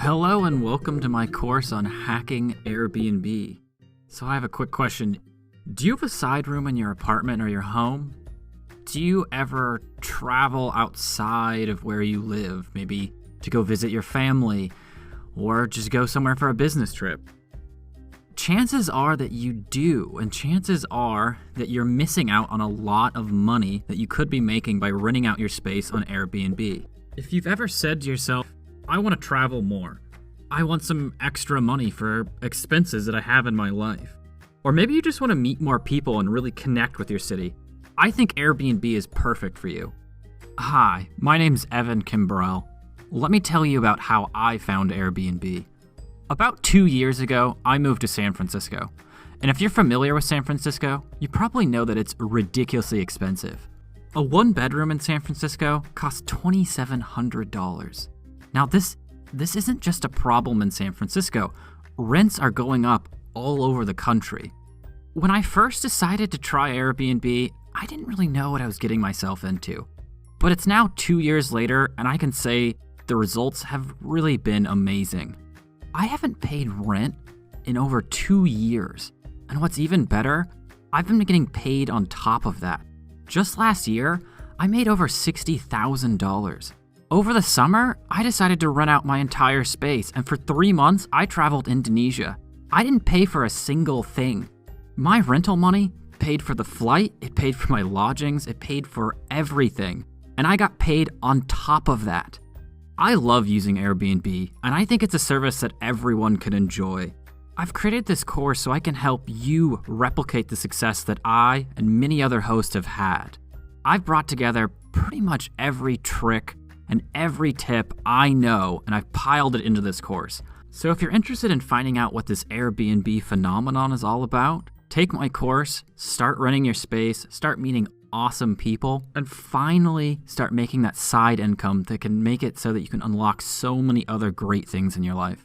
Hello and welcome to my course on hacking Airbnb. So I have a quick question. Do you have a side room in your apartment or your home? Do you ever travel outside of where you live, maybe to go visit your family or just go somewhere for a business trip? Chances are that you do, and chances are that you're missing out on a lot of money that you could be making by renting out your space on Airbnb. If you've ever said to yourself, I want to travel more. I want some extra money for expenses that I have in my life. Or maybe you just want to meet more people and really connect with your city. I think Airbnb is perfect for you. Hi, my name's Evan Kimbrell. Let me tell you about how I found Airbnb. About 2 years ago, I moved to San Francisco. And if you're familiar with San Francisco, you probably know that it's ridiculously expensive. A one-bedroom in San Francisco costs $2,700. Now, this isn't just a problem in San Francisco. Rents are going up all over the country. When I first decided to try Airbnb, I didn't really know what I was getting myself into. But it's now 2 years later, and I can say the results have really been amazing. I haven't paid rent in over 2 years. And what's even better, I've been getting paid on top of that. Just last year, I made over $60,000. Over the summer, I decided to rent out my entire space, and for 3 months, I traveled Indonesia. I didn't pay for a single thing. My rental money paid for the flight, it paid for my lodgings, it paid for everything, and I got paid on top of that. I love using Airbnb, and I think it's a service that everyone could enjoy. I've created this course so I can help you replicate the success that I and many other hosts have had. I've brought together pretty much every trick and every tip I know, and I've piled it into this course. So if you're interested in finding out what this Airbnb phenomenon is all about, take my course, start renting your space, start meeting awesome people, and finally start making that side income that can make it so that you can unlock so many other great things in your life.